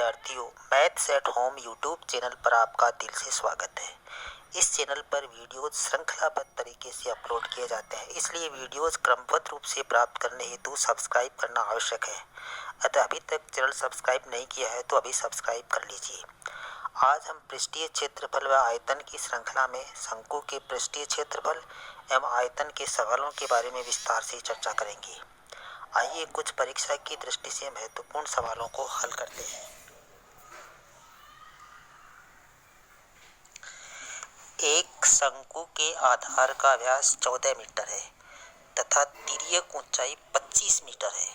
विद्यार्थियों, maths at home YouTube channel पर आपका दिल से स्वागत है। इस चैनल पर वीडियोज श्रृंखलाबद्ध तरीके से अपलोड किए जाते हैं, इसलिए वीडियोज क्रमबद्ध रूप से प्राप्त करने हेतु सब्सक्राइब करना आवश्यक है। अतः अभी तक चैनल सब्सक्राइब नहीं किया है तो अभी सब्सक्राइब कर लीजिए। आज हम पृष्ठीय क्षेत्रफल व आयतन की श्रृंखला में शंकु के पृष्ठीय क्षेत्रफल एवं आयतन के सवालों के बारे में विस्तार से चर्चा करेंगे। आइए कुछ परीक्षा की दृष्टि से महत्वपूर्ण सवालों को हल करते हैं। एक शंकु के आधार का व्यास 14 मीटर है तथा तिर्यक ऊंचाई 25 मीटर है,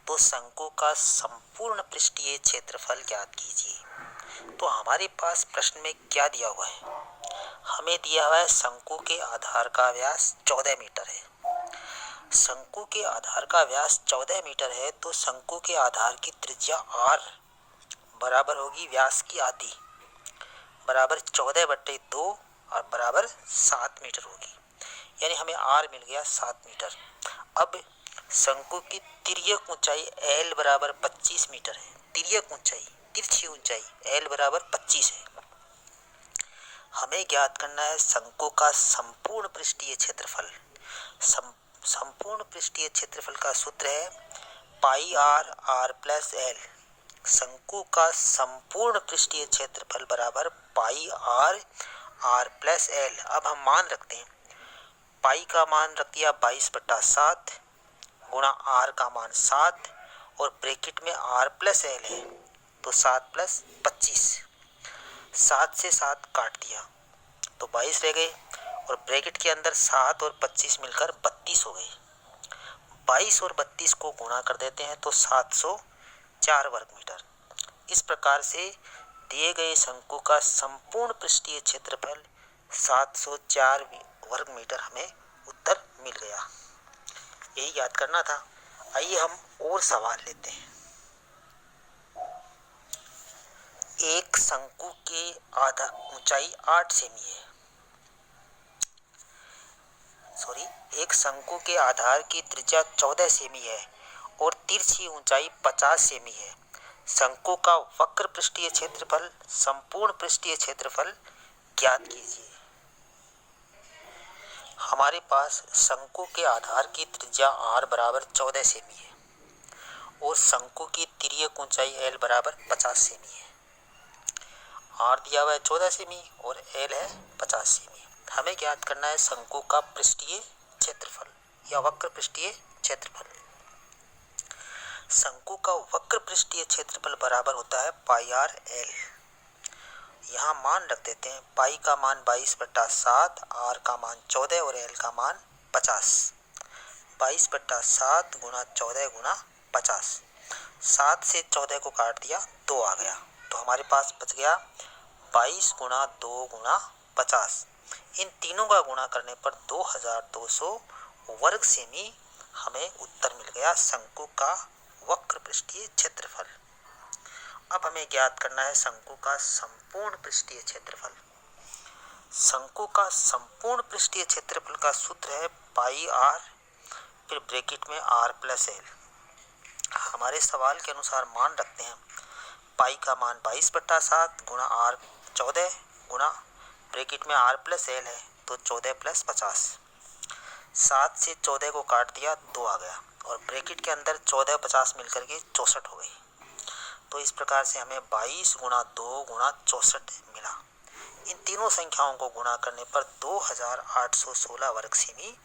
तो शंकु का संपूर्ण पृष्ठीय क्षेत्रफल ज्ञात कीजिए। तो हमारे पास प्रश्न में क्या दिया हुआ है? हमें दिया हुआ है शंकु के आधार का व्यास 14 मीटर है। शंकु के आधार का व्यास 14 मीटर है, तो शंकु के आधार की त्रिज्या r बराबर होगी व्यास की आधी बराबर 14/2 और बराबर 7 मीटर होगी। यानी हमें r मिल गया 7 मीटर। अब शंकु की तिर्यक ऊंचाई l बराबर 25 मीटर है। तिर्यक ऊंचाई, तिरछी ऊंचाई l बराबर 25 है। हमें ज्ञात करना है शंकु का संपूर्ण पृष्ठीय क्षेत्रफल। संपूर्ण पृष्ठीय क्षेत्रफल का सूत्र है पाई आर आर प्लस एल। शंकु का संपूर्ण पृष्ठीय क्षेत्रफल बराबर पाई आर आर प्लस एल। अब हम मान रखते हैं, पाई का मान रख दिया 22/7 गुणा आर का मान 7 और ब्रैकेट में आर प्लस एल है, तो 7 + 25। 7 से 7 काट दिया तो 22 रह गए और ब्रैकेट के अंदर 7 और 25 मिलकर 32 हो गए। 22 और 32 को गुणा कर देते हैं तो 704 वर्ग मीटर। इस प्रकार से दिए गए शंकु का संपूर्ण पृष्ठीय क्षेत्रफल 704 वर्ग मीटर हमें उत्तर मिल गया। यही याद करना था। आइए हम और सवाल लेते हैं। एक शंकु के ऊंचाई 8 सेमी है। एक शंकु के आधार की त्रिज्या 14 सेमी है और तिरछी ऊंचाई 50 सेमी है। शंकु का वक्र पृष्ठीय क्षेत्रफल, संपूर्ण पृष्ठीय क्षेत्रफल ज्ञात कीजिए। हमारे पास शंकु के आधार की त्रिज्या r बराबर 14 सेमी है और शंकु की तिर्यक ऊंचाई l बराबर 50 सेमी है। r दिया हुआ है 14 सेमी और l है 50 सेमी। हमें ज्ञात करना है शंकु का पृष्ठीय क्षेत्रफल या वक्र पृष्ठीय क्षेत्रफल। शंकु का वक्र पृष्ठीय क्षेत्रफल बराबर होता है पाई आर एल। यहाँ मान रख देते हैं, पाई का मान 22/7, आर का मान 14 और एल का मान 50। 22/7 गुणा 14 गुणा 50। 7 से 14 को काट दिया 2 आ गया, तो हमारे पास बच गया 22 गुणा 2 गुणा 50। इन तीनों का गुणा करने पर 2200 वर्ग सेमी हमें उत्तर मिल गया शंकु का वक्र पृष्ठीय क्षेत्रफल। अब हमें ज्ञात करना है शंकु का संपूर्ण पृष्ठीय क्षेत्रफल। शंकु का संपूर्ण पृष्ठीय क्षेत्रफल का सूत्र है पाई आर फिर ब्रैकेट में आर प्लस एल। हमारे सवाल के अनुसार मान रखते हैं, पाई का मान 22/7 गुणा आर 14 गुणा ब्रैकेट में आर प्लस एल है, तो 14 + 50। 7 से 14 को काट दिया 2 आ गया और ब्रैकेट के अंदर 14 50 मिलकर के 64 हो गई। तो इस प्रकार से हमें 22 गुणा 2 गुणा 64 मिला। इन तीनों संख्याओं को गुणा करने पर 2816 वर्ग सेमी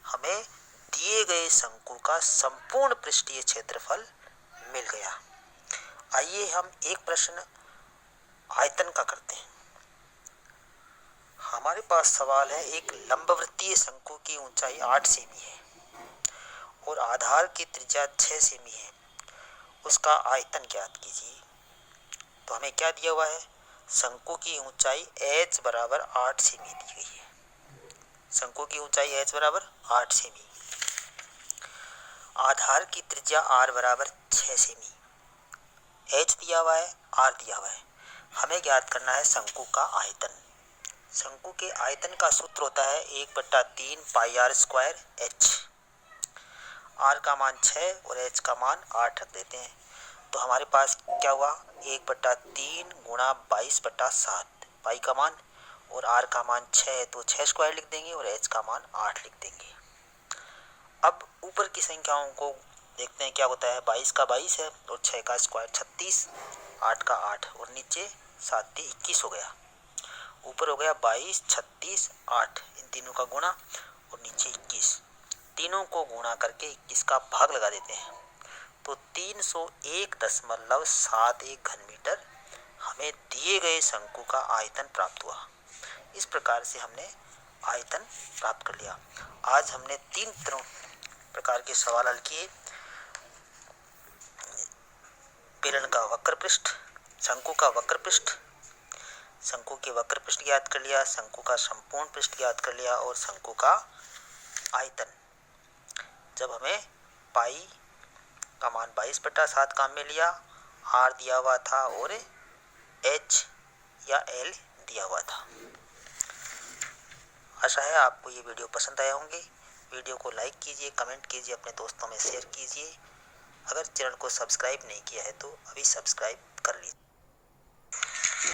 हमें दिए गए शंकु का संपूर्ण पृष्ठीय क्षेत्रफल मिल गया। आइए हम एक प्रश्न आयतन का करते हैं। हमारे पास सवाल है, एक लंबवृत्तीय शंकु की ऊंचाई 8 सेमी है और आधार की त्रिज्या 6 सेमी है। उसका आयतन ज्ञात कीजिए। तो हमें क्या दिया हुआ है? शंकु की ऊंचाई h बराबर 8 सेमी दी गई है। शंकु की ऊंचाई h बराबर 8 सेमी, आधार की त्रिज्या r बराबर 6 सेमी, h दिया हुआ है, r दिया हुआ है। हमें ज्ञात करना है शंकु का आयतन। शंकु के आयतन का सूत्र होता है 1/3 पाई आर स्क्वायर h। r का मान 6 और h का मान 8 रख देते हैं, तो हमारे पास क्या हुआ, 1/3 गुणा 22/7 पाई का मान, और आर का मान 6 है तो 6 स्क्वायर लिख देंगे और एच का मान 8 लिख देंगे। अब ऊपर की संख्याओं को देखते हैं क्या होता है। 22 का 22 है और 6 का स्क्वायर 36, 8 का 8 और नीचे 7 × 21 हो गया। ऊपर हो गया 22, 36, 8, इन तीनों का गुणा और नीचे 21। तीनों को गुणा करके 21 का भाग लगा देते हैं तो 301.71 घन मीटर हमें दिए गए शंकु का आयतन प्राप्त हुआ। इस प्रकार से हमने आयतन प्राप्त कर लिया। आज हमने 3 प्रकार के सवाल हल किए। बेलन का वक्र पृष्ठ, शंकु का वक्र पृष्ठ, शंकु के वक्र पृष्ठ ज्ञात कर लिया, शंकु का संपूर्ण पृष्ठ ज्ञात कर लिया और शंकु का आयतन। जब हमें पाई का मान 22/7 काम में लिया, आर दिया हुआ था और एच या एल दिया हुआ था। आशा है आपको ये वीडियो पसंद आया होंगे। वीडियो को लाइक कीजिए, कमेंट कीजिए, अपने दोस्तों में शेयर कीजिए। अगर चैनल को सब्सक्राइब नहीं किया है तो अभी सब्सक्राइब कर लीजिए।